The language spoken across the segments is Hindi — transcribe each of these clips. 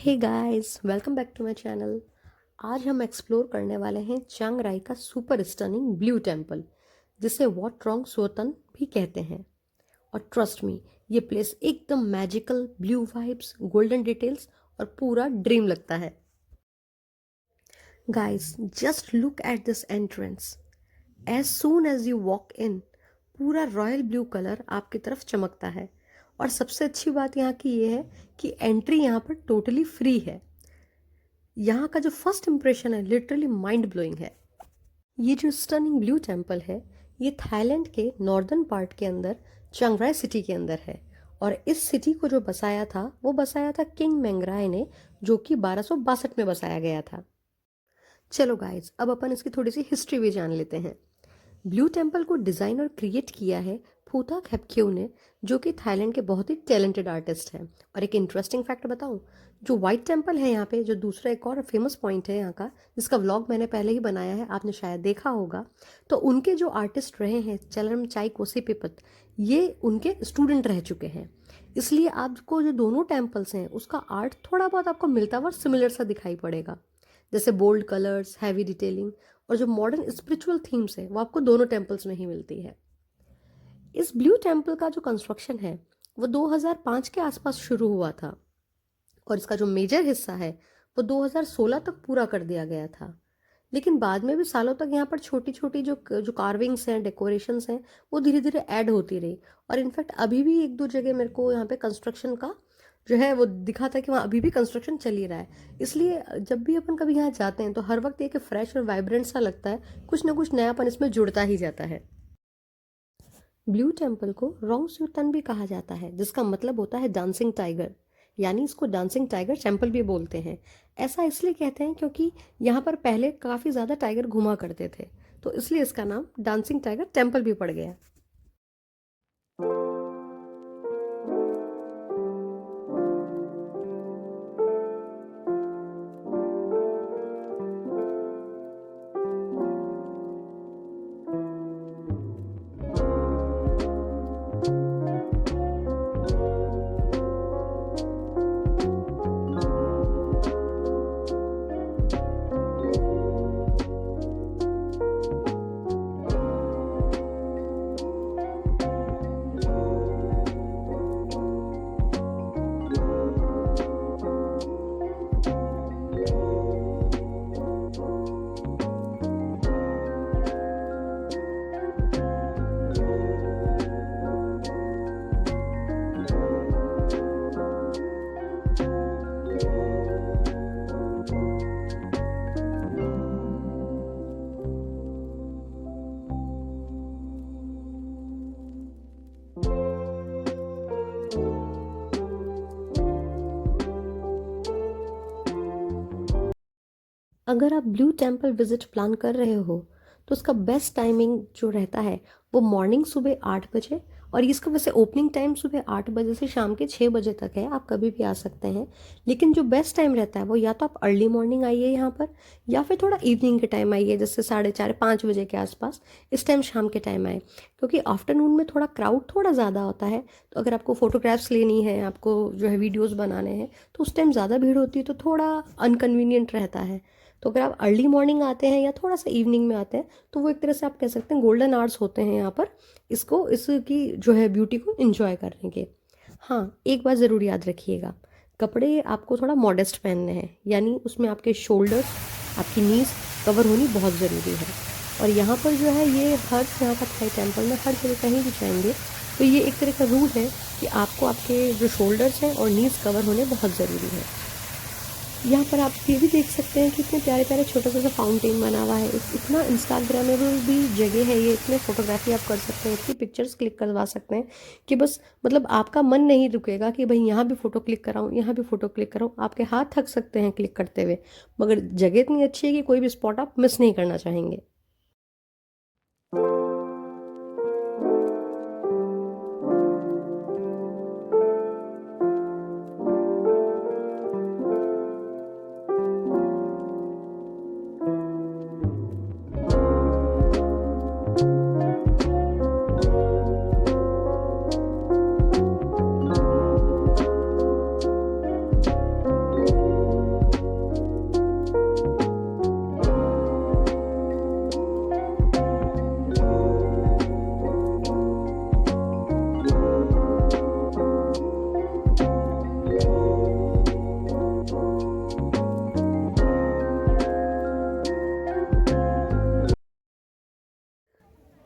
Hey guys, welcome back to my channel. आज हम एक्सप्लोर करने वाले हैं चियांग राई का सुपर स्टनिंग ब्लू टेम्पल, जिसे वॉट ट्रॉन्ग सोतन भी कहते हैं। और ट्रस्ट मी, ये प्लेस एकदम magical, blue vibes, golden details और पूरा ड्रीम लगता है। Guys, just look at this entrance. As soon as you walk in, पूरा रॉयल ब्लू कलर आपकी तरफ चमकता है। और सबसे अच्छी बात यहाँ की ये है कि एंट्री यहाँ पर टोटली फ्री है। यहाँ का जो फर्स्ट इम्प्रेशन है लिटरली माइंड ब्लोइंग है। ये जो स्टनिंग ब्लू टेम्पल है, ये थाईलैंड के नॉर्दर्न पार्ट के अंदर चियांग राई सिटी के अंदर है। और इस सिटी को जो बसाया था वो बसाया था किंग मेंगराय ने, जो कि 1262 में बसाया गया था। चलो गाइज, अब अपन इसकी थोड़ी सी हिस्ट्री भी जान लेते हैं। ब्लू टेम्पल को डिज़ाइन और क्रिएट किया है फूता खेपक्यू ने, जो कि थाईलैंड के बहुत ही टैलेंटेड आर्टिस्ट हैं। और एक इंटरेस्टिंग फैक्ट बताऊं, जो वाइट टेम्पल है यहाँ पे, जो दूसरा एक और फेमस पॉइंट है यहाँ का, जिसका व्लॉग मैंने पहले ही बनाया है, आपने शायद देखा होगा। तो उनके जो आर्टिस्ट रहे हैं चलरमचाई कोसीपिपत, ये उनके स्टूडेंट रह चुके हैं। इसलिए आपको जो दोनों टेम्पल्स हैं उसका आर्ट थोड़ा बहुत आपको मिलता हुआ सिमिलर सा दिखाई पड़ेगा। जैसे बोल्ड कलर्स, हैवी डिटेलिंग और जो मॉडर्न स्पिरिचुअल थीम्स है वो आपको दोनों टेम्पल्स में ही मिलती है। इस ब्लू टेम्पल का जो कंस्ट्रक्शन है वो 2005 के आसपास शुरू हुआ था, और इसका जो मेजर हिस्सा है वो 2016 तक पूरा कर दिया गया था। लेकिन बाद में भी सालों तक यहाँ पर छोटी छोटी जो जो कार्विंग्स हैं, डेकोरेशंस हैं, वो धीरे धीरे ऐड होती रही। और इनफैक्ट अभी भी एक दो जगह मेरे को यहाँ पे कंस्ट्रक्शन का जो है वो दिखा था कि वहाँ अभी भी कंस्ट्रक्शन चल ही रहा है। इसलिए जब भी अपन कभी यहाँ जाते हैं तो हर वक्त ये कि फ्रेश और वाइब्रेंट सा लगता है, कुछ ना कुछ नयापन इसमें जुड़ता ही जाता है। ब्लू टेम्पल को रोंग स्यूतन भी कहा जाता है, जिसका मतलब होता है डांसिंग टाइगर। यानी इसको डांसिंग टाइगर टेम्पल भी बोलते हैं। ऐसा इसलिए कहते हैं क्योंकि यहाँ पर पहले काफ़ी ज़्यादा टाइगर घुमा करते थे, तो इसलिए इसका नाम डांसिंग टाइगर टेम्पल भी पड़ गया। अगर आप ब्लू टेम्पल विजिट प्लान कर रहे हो तो उसका बेस्ट टाइमिंग जो रहता है वो मॉर्निंग सुबह 8 बजे, और इसका वैसे ओपनिंग टाइम सुबह 8 बजे से शाम के 6 बजे तक है, आप कभी भी आ सकते हैं। लेकिन जो बेस्ट टाइम रहता है वो या तो आप अर्ली मॉर्निंग आइए यहाँ पर, या फिर थोड़ा इवनिंग के टाइम आइए, जैसे 4:30-5 बजे के आसपास। इस टाइम शाम के टाइम आए, क्योंकि आफ्टरनून में थोड़ा क्राउड थोड़ा ज़्यादा होता है। तो अगर आपको फोटोग्राफ्स लेनी है, आपको जो है वीडियोज़ बनाने हैं, तो उस टाइम ज़्यादा भीड़ होती है, तो थोड़ा अनकन्वीनियंट रहता है। तो अगर आप अर्ली मॉर्निंग आते हैं या थोड़ा सा इवनिंग में आते हैं तो वो एक तरह से आप कह सकते हैं गोल्डन आवर्स होते हैं यहाँ पर, इसको इसकी जो है ब्यूटी को एंजॉय करने के। हाँ, एक बात ज़रूर याद रखिएगा, कपड़े आपको थोड़ा मॉडेस्ट पहनने हैं, यानी उसमें आपके शोल्डर्स, आपकी नीज कवर होनी बहुत ज़रूरी है। और यहाँ पर जो है ये हर यहाँ का थाई टेम्पल में हर जगह कहीं भी जाएंगे तो ये एक तरह का रूल है कि आपको आपके जो शोल्डर्स हैं और नीज कवर होने बहुत ज़रूरी है। यहाँ पर आप ये भी देख सकते हैं कि इतने प्यारे प्यारे छोटा सा फाउंटेन बना हुआ है। इतना इंस्टाग्रामेबल भी जगह है ये, इतने फोटोग्राफी आप कर सकते हैं, इतनी पिक्चर्स क्लिक करवा सकते हैं कि बस मतलब आपका मन नहीं रुकेगा कि भाई यहाँ भी फ़ोटो क्लिक कराऊँ, यहाँ भी फ़ोटो क्लिक कराऊँ। आपके हाथ थक सकते हैं क्लिक करते हुए, मगर जगह इतनी अच्छी है कि कोई भी स्पॉट आप मिस नहीं करना चाहेंगे।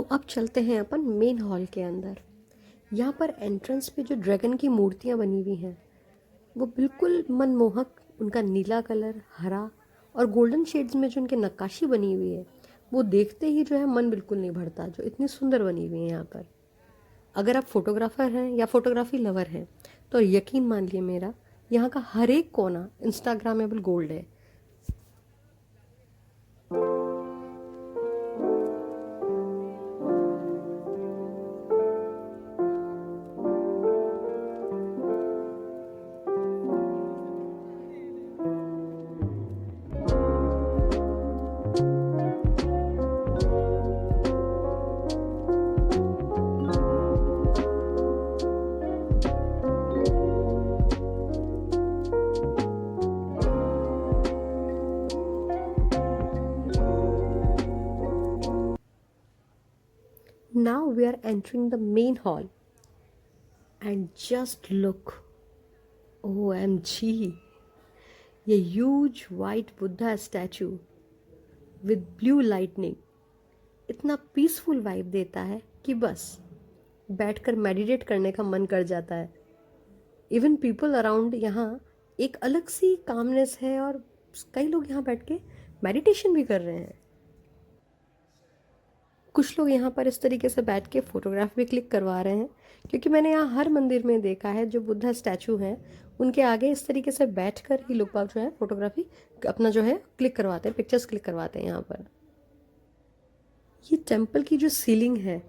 तो अब चलते हैं अपन मेन हॉल के अंदर। यहाँ पर एंट्रेंस पे जो ड्रैगन की मूर्तियाँ बनी हुई हैं वो बिल्कुल मनमोहक, उनका नीला कलर, हरा और गोल्डन शेड्स में जो उनकी नक्काशी बनी हुई है वो देखते ही जो है मन बिल्कुल नहीं भरता, जो इतनी सुंदर बनी हुई है यहाँ पर। अगर आप फोटोग्राफर हैं या फोटोग्राफी लवर हैं तो यकीन मान लिए मेरा, यहाँ का हर एक कोना इंस्टाग्रामेबल गोल्ड है। Now we are entering the main hall and just look, OMG, ये huge white Buddha statue with blue lightning इतना पीसफुल वाइब देता है कि बस बैठकर मेडिटेट करने का मन कर जाता है। इवन पीपल अराउंड यहाँ एक अलग सी कामनेस है और कई लोग यहाँ बैठ के मेडिटेशन भी कर रहे हैं। कुछ लोग यहाँ पर इस तरीके से बैठ के फ़ोटोग्राफ भी क्लिक करवा रहे हैं, क्योंकि मैंने यहाँ हर मंदिर में देखा है जो बुद्धा स्टैचू हैं उनके आगे इस तरीके से बैठकर ही लोग जो है फ़ोटोग्राफी अपना जो है क्लिक करवाते हैं, पिक्चर्स क्लिक करवाते हैं यहाँ पर। ये टेम्पल की जो सीलिंग है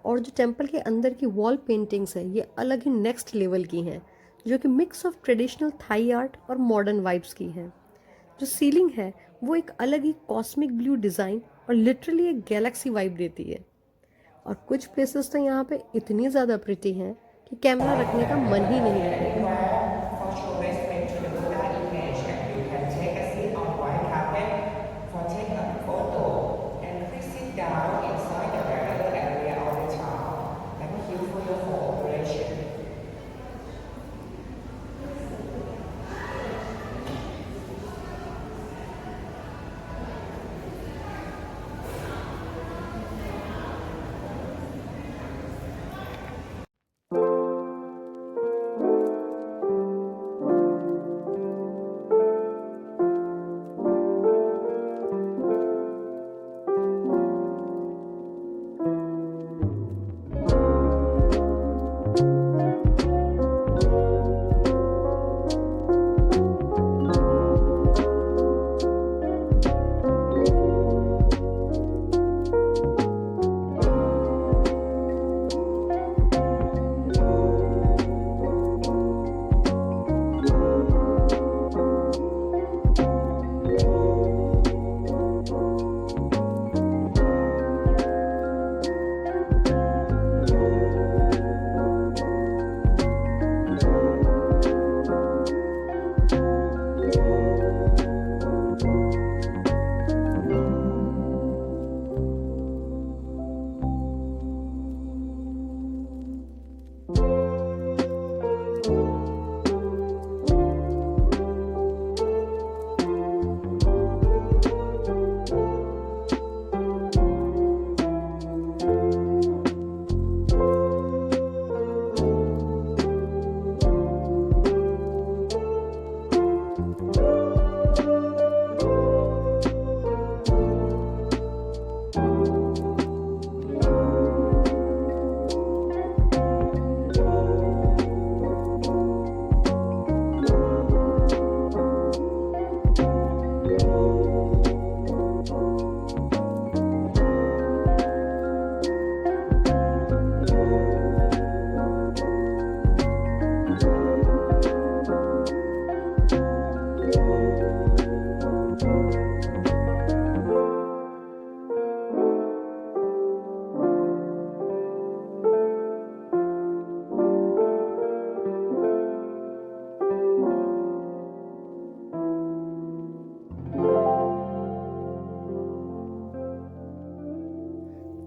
और जो टेम्पल के अंदर की वॉल पेंटिंग्स है ये अलग ही नेक्स्ट लेवल की हैं, जो कि mix of traditional Thai art और मॉडर्न वाइब्स की हैं। जो सीलिंग है वो एक अलग ही कॉस्मिक ब्लू डिज़ाइन और लिटरली एक गैलेक्सी वाइब देती है। और कुछ प्लेसेस तो यहाँ पे इतनी ज़्यादा प्रिटी हैं कि कैमरा रखने का मन ही नहीं करेगा।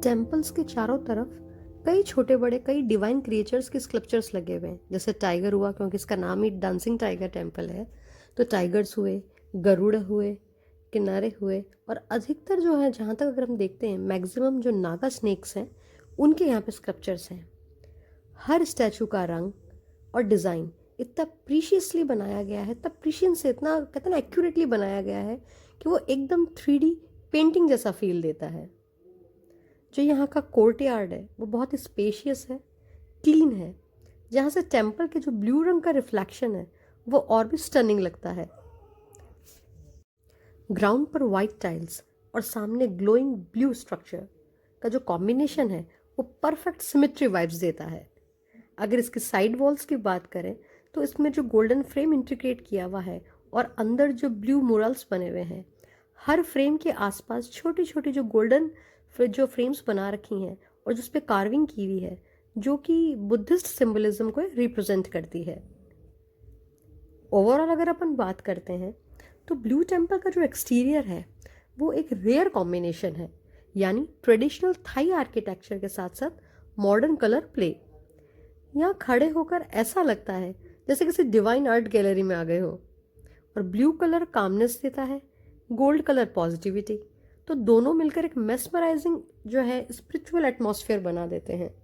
टेम्पल्स के चारों तरफ कई छोटे बड़े कई डिवाइन क्रिएचर्स के स्कल्पचर्स लगे हुए हैं, जैसे टाइगर हुआ, क्योंकि इसका नाम ही डांसिंग टाइगर टेम्पल है, तो टाइगर्स हुए, गरुड़ हुए, किनारे हुए, और अधिकतर जो है, जहाँ तक अगर हम देखते हैं, मैक्सिमम जो नागा स्नेक्स हैं उनके यहाँ पे स्कल्पचर्स हैं। हर स्टैचू का रंग और डिज़ाइन इतना प्रीशियसली बनाया गया है, इतना प्रीशियस से, इतना कहते हैं ना एक्यूरेटली बनाया गया है कि वो एकदम 3D पेंटिंग जैसा फील देता है। जो यहाँ का कोर्टयार्ड है वो बहुत ही स्पेशियस है, क्लीन है, जहाँ से टेम्पल के जो ब्लू रंग का रिफ्लेक्शन है वो और भी स्टनिंग लगता है। ग्राउंड पर वाइट टाइल्स और सामने ग्लोइंग ब्लू स्ट्रक्चर का जो कॉम्बिनेशन है वो परफेक्ट सिमेट्री वाइब्स देता है। अगर इसकी साइड वॉल्स की बात करें तो इसमें जो गोल्डन फ्रेम इंटीग्रेट किया हुआ है और अंदर जो ब्लू मुरल्स बने हुए हैं, हर फ्रेम के आसपास छोटी छोटी जो गोल्डन जो फ्रेम्स बना रखी हैं और जिस पे कार्विंग की हुई है, जो कि बुद्धिस्ट सिंबलिज्म को रिप्रेजेंट करती है। ओवरऑल अगर अपन बात करते हैं तो ब्लू टेम्पल का जो एक्सटीरियर है वो एक रेयर कॉम्बिनेशन है, यानी ट्रेडिशनल थाई आर्किटेक्चर के साथ साथ मॉडर्न कलर प्ले। यहाँ खड़े होकर ऐसा लगता है जैसे किसी डिवाइन आर्ट गैलरी में आ गए हो। और ब्लू कलर कामनेस देता है, गोल्ड कलर पॉजिटिविटी, तो दोनों मिलकर एक मेस्मराइजिंग जो है स्पिरिचुअल एटमॉस्फेयर बना देते हैं।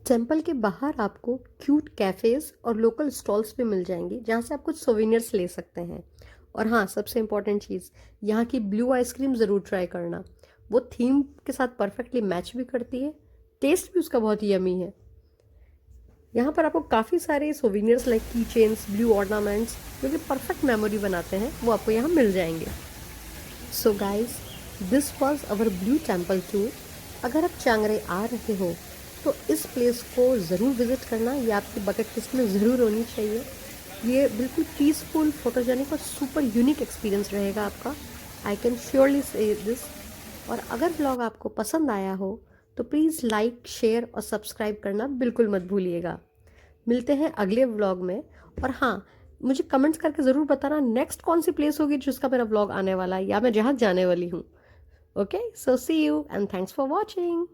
टेम्पल के बाहर आपको क्यूट कैफ़ेज़ और लोकल स्टॉल्स भी मिल जाएंगे, जहाँ से आप कुछ सोवेनियर्स ले सकते हैं। और हाँ, सबसे इम्पॉर्टेंट चीज़, यहाँ की ब्लू आइसक्रीम ज़रूर ट्राई करना। वो थीम के साथ परफेक्टली मैच भी करती है, टेस्ट भी उसका बहुत यमी है। यहाँ पर आपको काफ़ी सारे सोवेनियर्स लाइक की चेन्स, ब्लू ऑर्नामेंट्स, जो कि परफेक्ट मेमोरी बनाते हैं, वो आपको यहाँ मिल जाएंगे। So guys, this was our blue temple tour. अगर आप चियांग राई आ रहे हो तो इस प्लेस को ज़रूर विज़िट करना, ये आपकी बकेट लिस्ट में ज़रूर होनी चाहिए। ये बिल्कुल पीसफुल, फोटोजेनिक और सुपर यूनिक एक्सपीरियंस रहेगा आपका, आई कैन श्योरली से दिस। और अगर ब्लॉग आपको पसंद आया हो तो प्लीज़ लाइक, शेयर और सब्सक्राइब करना बिल्कुल मत भूलिएगा। मिलते हैं अगले व्लॉग में। और हाँ, मुझे कमेंट्स करके ज़रूर बताना नेक्स्ट कौन सी प्लेस होगी जिसका मेरा व्लॉग आने वाला है, या मैं जहाँ जाने वाली हूँ। Okay, so see you and thanks for watching.